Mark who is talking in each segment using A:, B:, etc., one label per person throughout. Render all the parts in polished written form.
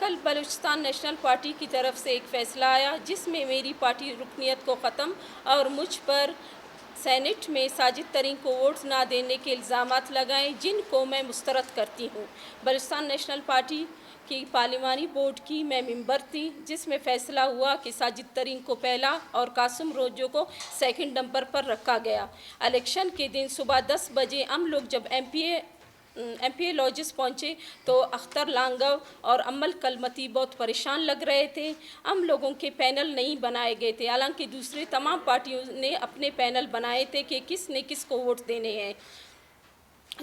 A: कल Balochistan national party की तरफ से एक फ़ैसला आया जिसमें मेरी पार्टी रुकनीत को ख़त्म और मुझ पर सेनेट में साजिद तरीन को वोट ना देने के इल्ज़ामात लगाए, जिनको मैं मुस्तरद करती हूँ। बलूचिस्तान नेशनल पार्टी की पार्लिमानी बोर्ड की मैं मेंबर थी, जिसमें फ़ैसला हुआ कि साजिद तरीन को पहला और कासिम रोजो को सेकंड नंबर पर रखा गया। इलेक्शन के दिन सुबह 10 बजे हम लोग जब एमपीए लॉजिस पहुँचे तो अख्तर लांगव और अम्मल कलमती बहुत परेशान लग रहे थे। हम लोगों के पैनल नहीं बनाए गए थे, हालांकि दूसरे तमाम पार्टियों ने अपने पैनल बनाए थे कि किस ने किस को वोट देने हैं।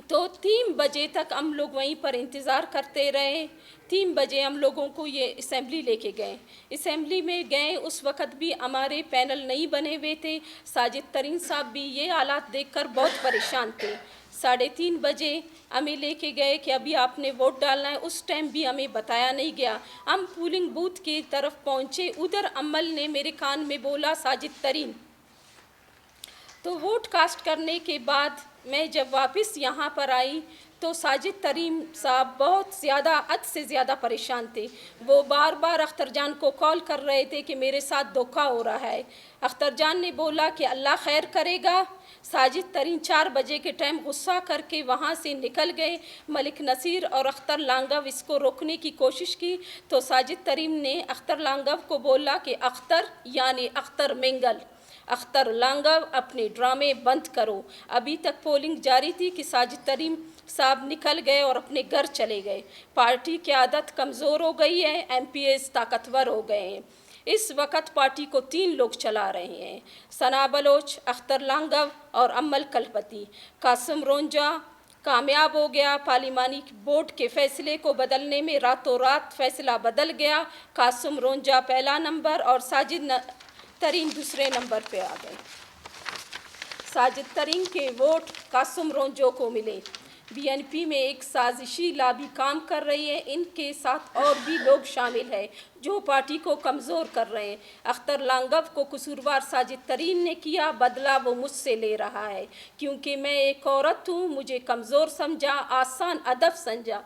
A: तो 3 बजे तक हम लोग वहीं पर इंतज़ार करते रहे। 3 बजे हम लोगों को ये असेंबली लेके गए। असेंबली में गए उस वक़्त भी हमारे पैनल नहीं बने हुए थे। साजिद तरीन साहब भी ये हालात देखकर बहुत परेशान थे। 3:30 बजे हमें लेके गए कि अभी आपने वोट डालना है। उस टाइम भी हमें बताया नहीं गया। हम पोलिंग बूथ की तरफ पहुँचे, उधर अम्मल ने मेरे कान में बोला साजिद तरीन। तो वोट कास्ट करने के बाद मैं जब वापस यहाँ पर आई तो साजिद तरीन साहब बहुत ज़्यादा हद से ज़्यादा परेशान थे। वो बार बार अख्तर जान को कॉल कर रहे थे कि मेरे साथ धोखा हो रहा है। अख्तर जान ने बोला कि अल्लाह खैर करेगा। साजिद तरीन 4 बजे के टाइम गुस्सा करके वहाँ से निकल गए। मलिक नसीर और अख्तर लांगव इसको रोकने की कोशिश की तो साजिद तरीन ने अख्तर लांगव को बोला कि अख्तर यानी अख्तर मेंगल, अख्तर लांगव अपने ड्रामे बंद करो। अभी तक पोलिंग जारी थी कि साजिद तरीन साहब निकल गए और अपने घर चले गए। पार्टी की आदत कमज़ोर हो गई है, एमपीएस ताकतवर हो गए हैं। इस वक्त पार्टी को 3 लोग चला रहे हैं, सना बलोच, अख्तर लांगव और अम्मल कलपति। कासिम रोंजा कामयाब हो गया। पार्लिमानी बोर्ड के फैसले को बदलने में रातों रात फैसला बदल गया। कासिम रोंजा पहला नंबर और साजिद तरीन दूसरे नंबर पे आ गए। साजिद तरीन के वोट कासिम रोंजो को मिले। बीएनपी में एक साजिशी लाबी काम कर रही है। इनके साथ और भी लोग शामिल हैं जो पार्टी को कमज़ोर कर रहे हैं। अख्तर लांगव को कसूरवार साजिद तरीन ने किया, बदला वो मुझसे ले रहा है। क्योंकि मैं एक औरत हूँ, मुझे कमज़ोर समझा, आसान अदब समझा।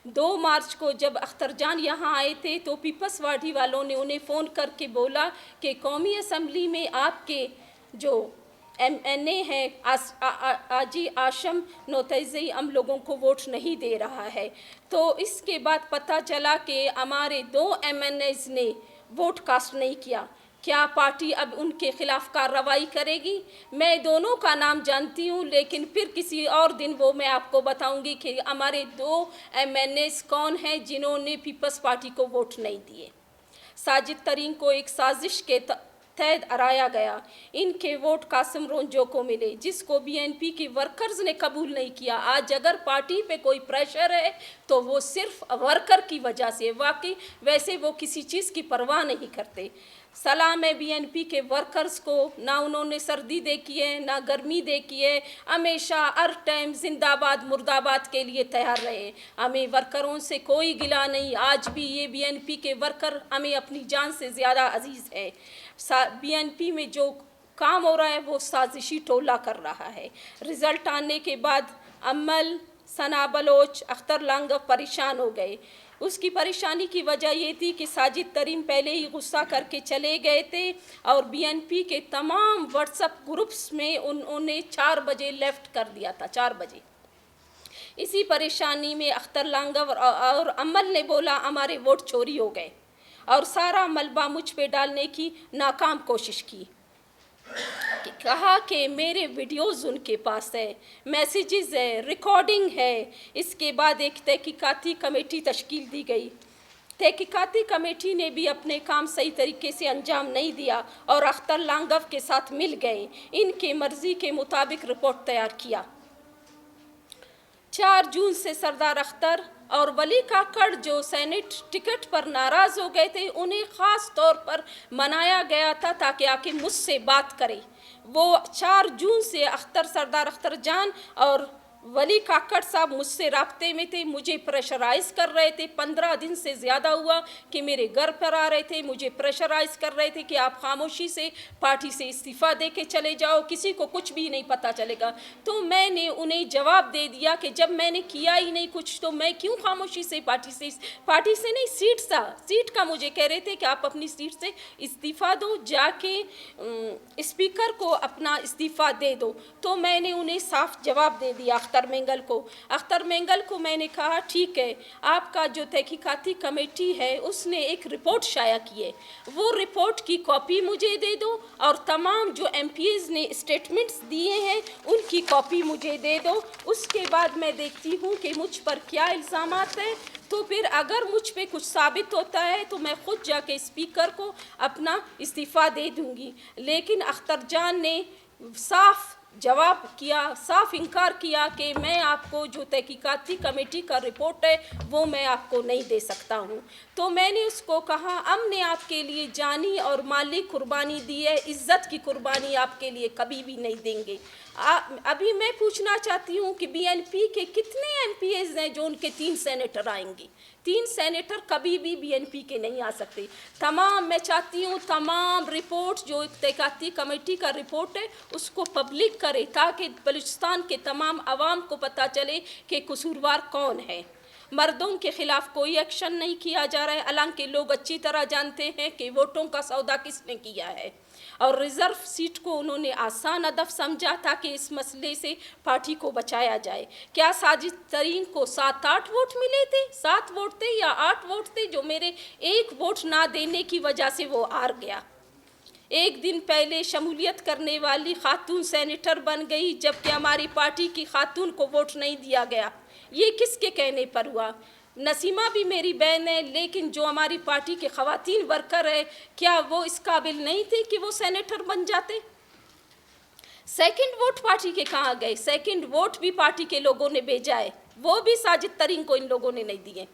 A: 2 मार्च को जब अख्तर जान यहाँ आए थे तो पीपल्स पार्टी वालों ने उन्हें फ़ोन करके बोला कि कौमी असम्बली में आपके जो MNA हैं आजी आशम नोतैज़ई हम लोगों को वोट नहीं दे रहा है। तो इसके बाद पता चला कि हमारे 2 MNAs ने वोट कास्ट नहीं किया। क्या पार्टी अब उनके ख़िलाफ़ कार्रवाई करेगी? मैं दोनों का नाम जानती हूँ, लेकिन फिर किसी और दिन वो मैं आपको बताऊँगी कि हमारे 2 MNAs कौन हैं जिन्होंने पीपल्स पार्टी को वोट नहीं दिए। साजिद तरीन को एक साजिश के तहत हराया गया। इनके वोट कासिम रोंजो को मिले, जिसको बीएनपी के वर्कर्स ने कबूल नहीं किया। आज अगर पार्टी पे कोई प्रेशर है तो वो सिर्फ वर्कर की वजह से, वाकई वैसे वो किसी चीज़ की परवाह नहीं करते। सलाम है बीएनपी के वर्कर्स को, ना उन्होंने सर्दी देखी है ना गर्मी देखी है, हमेशा हर टाइम जिंदाबाद मुर्दाबाद के लिए तैयार रहे। हमें वर्करों से कोई गिला नहीं। आज भी ये बीएनपी के वर्कर हमें अपनी जान से ज़्यादा अजीज़ है। बीएनपी में जो काम हो रहा है वो साजिशी टोला कर रहा है। रिज़ल्ट आने के बाद अम्मल, सना बलोच, अख्तर लांगव परेशान हो गए। उसकी परेशानी की वजह ये थी कि साजिद तरीन पहले ही गुस्सा करके चले गए थे और बीएनपी के तमाम व्हाट्सएप ग्रुप्स में उन्होंने 4 बजे लेफ़्ट कर दिया था, 4 बजे। इसी परेशानी में अख्तर लांगव और अम्मल ने बोला हमारे वोट चोरी हो गए और सारा मलबा मुझ पे डालने की नाकाम कोशिश की। कहा कि मेरे वीडियोज़ उनके पास है, मैसेजेस है, रिकॉर्डिंग है। इसके बाद एक तहकीकाती कमेटी तश्कील दी गई। तहकीकाती कमेटी ने भी अपने काम सही तरीके से अंजाम नहीं दिया और अख्तर लांगव के साथ मिल गए। इनके मर्ज़ी के मुताबिक रिपोर्ट तैयार किया। 4 जून से सरदार अख्तर और वली काकड़ जो सेनेट टिकट पर नाराज़ हो गए थे, उन्हें ख़ास तौर पर मनाया गया था ताकि आके मुझसे बात करें। वो 4 जून से सरदार अख्तर जान और वली काकड़ साहब मुझसे राब्ते में थे, मुझे प्रेशराइज़ कर रहे थे। 15 दिन से ज़्यादा हुआ कि मेरे घर पर आ रहे थे, मुझे प्रेशराइज़ कर रहे थे कि आप खामोशी से पार्टी से इस्तीफ़ा दे के चले जाओ, किसी को कुछ भी नहीं पता चलेगा। तो मैंने उन्हें जवाब दे दिया कि जब मैंने किया ही नहीं कुछ तो मैं क्यों खामोशी से पार्टी से नहीं, सीट का मुझे कह रहे थे कि आप अपनी सीट से इस्तीफ़ा दो, जाके स्पीकर को अपना इस्तीफ़ा दे दो। तो मैंने उन्हें साफ जवाब दे दिया अख्तर मेंगल को मैंने कहा ठीक है, आपका जो तहकीकाती कमेटी है उसने एक रिपोर्ट शाया की है, वो रिपोर्ट की कॉपी मुझे दे दो और तमाम जो MPs ने स्टेटमेंट्स दिए हैं उनकी कॉपी मुझे दे दो। उसके बाद मैं देखती हूँ कि मुझ पर क्या इल्ज़ामात हैं, तो फिर अगर मुझ पे कुछ साबित होता है तो मैं ख़ुद जाके स्पीकर को अपना इस्तीफ़ा दे दूँगी। लेकिन अख्तर जान ने साफ जवाब किया, साफ इनकार किया कि मैं आपको जो तहकीकाती कमेटी का रिपोर्ट है वो मैं आपको नहीं दे सकता हूँ। तो मैंने उसको कहा हमने आपके लिए जानी और माली कुर्बानी दी है, इज़्ज़त की कुर्बानी आपके लिए कभी भी नहीं देंगे। अभी मैं पूछना चाहती हूँ कि BNP के कितने MPs हैं जो उनके 3 सेनेटर आएंगे? 3 सेनेटर कभी भी BNP के नहीं आ सकते। मैं चाहती हूँ तमाम रिपोर्ट जो तहकीकाती कमेटी का रिपोर्ट है उसको पब्लिक करे ताकि बलूचिस्तान के तमाम अवाम को पता चले कि कसूरवार कौन है। मर्दों के ख़िलाफ़ कोई एक्शन नहीं किया जा रहा है, हालांकि लोग अच्छी तरह जानते हैं कि वोटों का सौदा किसने किया है। और रिज़र्व सीट को उन्होंने आसान हदफ समझा था कि इस मसले से पार्टी को बचाया जाए। क्या साजिद तरीन को 7-8 वोट मिले थे? 7 वोट थे या 8 वोट थे, जो मेरे 1 वोट ना देने की वजह से वो हार गया। एक दिन पहले शमूलियत करने वाली खातून सेनेटर बन गई, जबकि हमारी पार्टी की खातून को वोट नहीं दिया गया। ये किसके कहने पर हुआ? नसीमा भी मेरी बहन है, लेकिन जो हमारी पार्टी के ख़वातीन वर्कर है, क्या वो इस काबिल नहीं थे कि वो सेनेटर बन जाते? सेकंड वोट पार्टी के कहाँ गए? सेकंड वोट भी पार्टी के लोगों ने भेजा है, वो भी साजिद तरीन को इन लोगों ने नहीं दिए।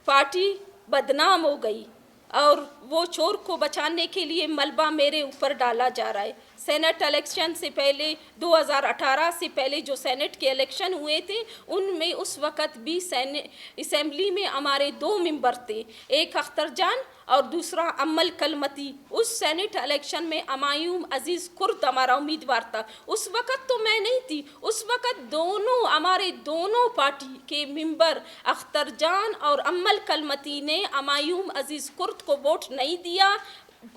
A: पार्टी बदनाम हो गई और वो चोर को बचाने के लिए मलबा मेरे ऊपर डाला जा रहा है। सेनेट इलेक्शन से पहले 2018 से पहले जो सेनेट के इलेक्शन हुए थे उनमें उस वक़्त भी असेंबली में हमारे 2 मेंबर थे, एक अख्तर जान और दूसरा अम्मल कलमती। उस सेनेट इलेक्शन में अमायूम अजीज़ कुर्द हमारा उम्मीदवार था। उस वक़्त तो मैं नहीं थी, उस वक़्त हमारे दोनों पार्टी के मेंबर अख्तर जान और अम्मल कलमती ने अमायूम अजीज़ कुर्द को वोट नहीं दिया,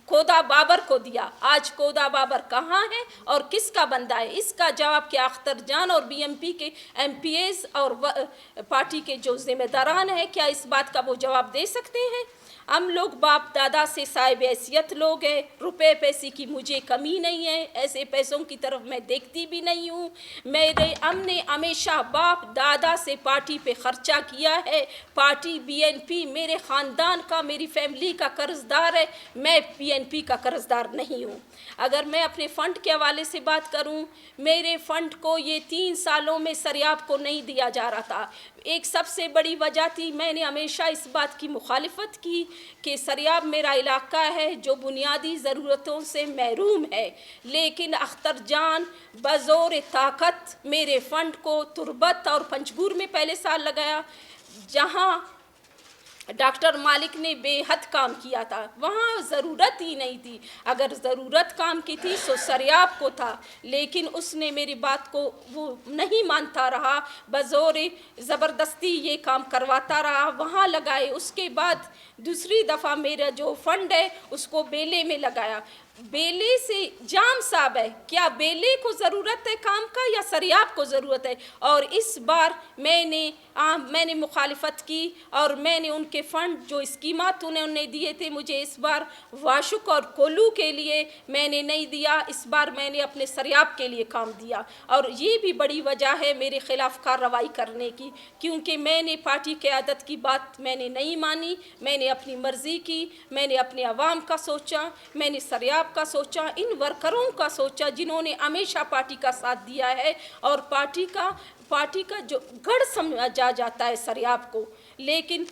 A: कोदा बाबर को दिया। आज कोदा बाबर कहाँ है और किसका बंदा है? इसका जवाब क्या अख्तर जान और BNP के MPs और पार्टी के जो ज़िम्मेदारान हैं, क्या इस बात का वो जवाब दे सकते हैं? हम लोग बाप दादा से साहिब हैसियत लोग हैं, रुपए पैसे की मुझे कमी नहीं है, ऐसे पैसों की तरफ मैं देखती भी नहीं हूँ। हमने हमेशा बाप दादा से पार्टी पे ख़र्चा किया है। पार्टी BNP मेरे ख़ानदान का, मेरी फैमिली का कर्ज़दार है, मैं BNP का कर्ज़दार नहीं हूँ। अगर मैं अपने फ़ंड के हवाले से बात करूँ, मेरे फ़ंड को ये 3 सालों में सरियाब को नहीं दिया जा रहा था। एक सबसे बड़ी वजह थी, मैंने हमेशा इस बात की मुखालिफत की कि सरियाब मेरा इलाका है जो बुनियादी ज़रूरतों से महरूम है, लेकिन अख्तर जान बज़ोर ताकत मेरे फ़ंड को तुरबत और पंचगूर में पहले साल लगाया, जहाँ डॉक्टर मालिक ने बेहद काम किया था, वहाँ ज़रूरत ही नहीं थी। अगर ज़रूरत काम की थी तो सरियाब को था, लेकिन उसने मेरी बात को वो नहीं मानता रहा, बज़ोर ज़बरदस्ती ये काम करवाता रहा, वहाँ लगाए। उसके बाद दूसरी दफ़ा मेरा जो फ़ंड है उसको बेले में लगाया। बेले से जाम साहब है, क्या बेले को ज़रूरत है काम का या सरियाब को ज़रूरत है? और इस बार मैंने मुखालिफत की और मैंने उनके फ़ंड जो स्कीमात उन्होंने दिए थे, मुझे इस बार वाशुक और कोलू के लिए मैंने नहीं दिया, इस बार मैंने अपने सरियाब के लिए काम दिया। और ये भी बड़ी वजह है मेरे ख़िलाफ़ कार्रवाई करने की, क्योंकि मैंने पार्टी क़यादत की बात मैंने नहीं मानी, मैंने अपनी मर्ज़ी की, मैंने अपने अवाम का सोचा, मैंने सरियाब का सोचा, इन वर्करों का सोचा जिन्होंने हमेशा पार्टी का साथ दिया है और पार्टी का जो गढ़ समझा जाता है सरियाब को, लेकिन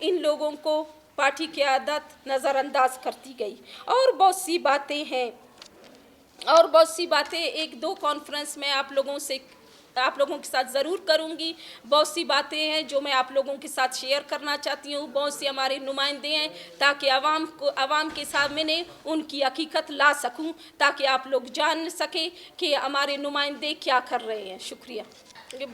A: इन लोगों को पार्टी की आदत नज़रअंदाज करती गई। और बहुत सी बातें हैं, 1-2 कॉन्फ्रेंस में आप लोगों से आप लोगों के साथ ज़रूर करूँगी। बहुत सी बातें हैं जो मैं आप लोगों के साथ शेयर करना चाहती हूँ। बहुत से हमारे नुमाइंदे हैं ताकि आवाम के सामने उनकी हकीकत ला सकूँ, ताकि आप लोग जान सकें कि हमारे नुमाइंदे क्या कर रहे हैं। शुक्रिया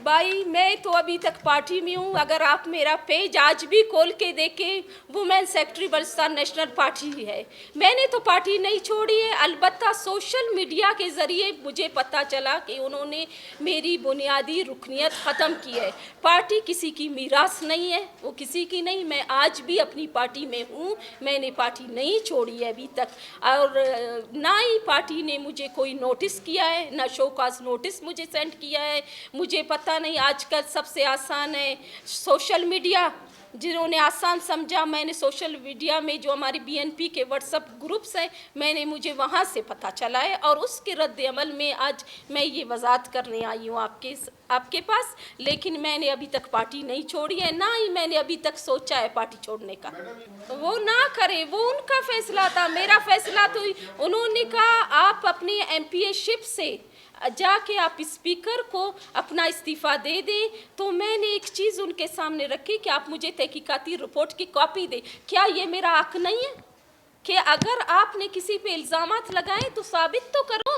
A: भाई। मैं तो अभी तक पार्टी में हूँ। अगर आप मेरा पेज आज भी खोल के देखें, women secretary Balochistan national party ही है। मैंने तो पार्टी नहीं छोड़ी है। अलबत्ता सोशल मीडिया के ज़रिए मुझे पता चला कि उन्होंने मेरी बुनियादी रुकनियत ख़त्म की है। पार्टी किसी की मीरास नहीं है, वो किसी की नहीं। मैं आज भी अपनी पार्टी में हूँ, मैंने पार्टी नहीं छोड़ी है अभी तक। और ना ही पार्टी ने मुझे कोई नोटिस किया है, ना शोकास नोटिस मुझे सेंड किया है। मुझे पता नहीं, आजकल सबसे आसान है सोशल मीडिया। जिन्होंने आसान समझा, मैंने सोशल मीडिया में जो हमारी बीएनपी के व्हाट्सएप ग्रुप्स हैं, मुझे वहाँ से पता चला है और उसके रद्द अमल में आज मैं ये वजाहत करने आई हूँ आपके पास। लेकिन मैंने अभी तक पार्टी नहीं छोड़ी है, ना ही मैंने अभी तक सोचा है पार्टी छोड़ने का। वो ना करे, वो उनका फैसला था, मेरा फैसला तो उन्होंने कहा आप अपनी एमपीए शिप से जाके आप स्पीकर को अपना इस्तीफ़ा दे दें। तो मैंने एक चीज़ उनके सामने रखी कि आप मुझे तहकीकाती रिपोर्ट की कॉपी दें। क्या ये मेरा हक नहीं है कि अगर आपने किसी पे इल्ज़ामात लगाए तो साबित तो करो।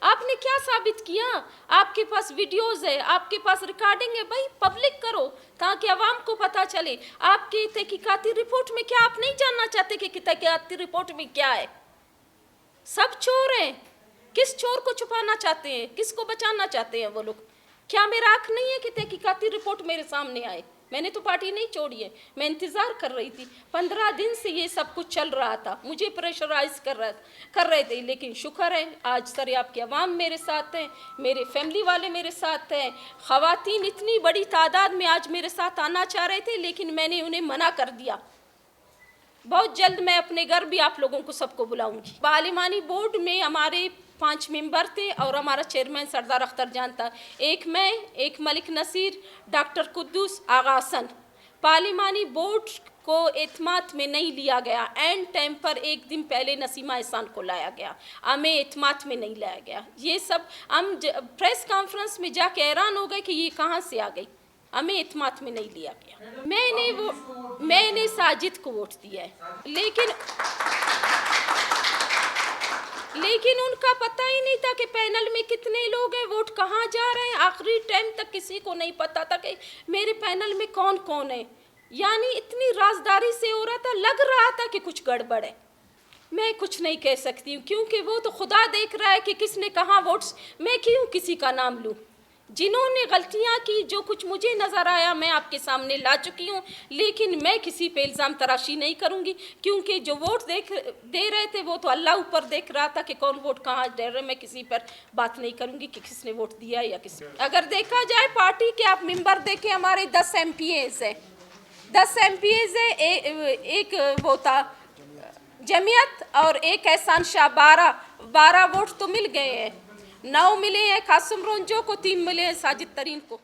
A: आपने क्या साबित किया? आपके पास वीडियोज़ है, आपके पास रिकॉर्डिंग है, भाई पब्लिक करो ताकि आवाम को पता चले। आपकी तहकीकाती रिपोर्ट में क्या आप नहीं जानना चाहते कि तहकीकाती रिपोर्ट में क्या है? सब चोर हैं। किस चोर को छुपाना चाहते हैं, किसको बचाना चाहते हैं वो लोग? क्या मेरा हक नहीं है कि तहकीकाती रिपोर्ट मेरे सामने आए? मैंने तो पार्टी नहीं छोड़ी है, मैं इंतज़ार कर रही थी। 15 दिन से ये सब कुछ चल रहा था, मुझे प्रेशराइज कर रहे थे। लेकिन शुक्र है आज सर आपके अवाम मेरे साथ हैं, मेरे फैमिली वाले मेरे साथ हैं। ख़वातीन इतनी बड़ी तादाद में आज मेरे साथ आना चाह रहे थे, लेकिन मैंने उन्हें मना कर दिया। बहुत जल्द मैं अपने घर भी आप लोगों को सबको बुलाऊंगी। पार्लिमानी बोर्ड में हमारे 5 मेंबर थे और हमारा चेयरमैन सरदार अख्तर जान था। एक मैं, एक मलिक नसीर, डॉक्टर कुद्दूस, आगा हसन। पार्लिमानी बोर्ड को एतमाद में नहीं लिया गया। एंड टाइम पर एक दिन पहले नसीमा एहसान को लाया गया, हमें एतमाद में नहीं लाया गया। ये सब हम प्रेस कॉन्फ्रेंस में जाके हैरान हो गए कि ये कहाँ से आ गई, हमें एतमाद में नहीं लिया गया। मैंने साजिद को वोट दिया है, लेकिन उनका पता ही नहीं था कि पैनल में कितने लोग हैं, वोट कहाँ जा रहे हैं। आखिरी टाइम तक किसी को नहीं पता था कि मेरे पैनल में कौन कौन है। यानी इतनी राजदारी से हो रहा था, लग रहा था कि कुछ गड़बड़ है। मैं कुछ नहीं कह सकती हूँ क्योंकि वो तो खुदा देख रहा है कि किसने कहाँ वोट्स। मैं क्यों किसी का नाम लूँ? जिन्होंने गलतियां की, जो कुछ मुझे नज़र आया मैं आपके सामने ला चुकी हूं। लेकिन मैं किसी पे इल्ज़ाम तराशी नहीं करूंगी क्योंकि जो वोट दे रहे थे वो तो अल्लाह ऊपर देख रहा था कि कौन वोट कहाँ दे रहे। मैं किसी पर बात नहीं करूंगी कि किसने वोट दिया या किस। अगर देखा जाए पार्टी के आप मेंबर देखें, हमारे 10 MPAs है, 10 MPAs है। एक वो था जमीयत और एक एहसान शाह। 12 वोट तो मिल गए हैं। 9 मिले हैं कासिम रोंजो को, 3 मिले हैं साजिद तरीन को।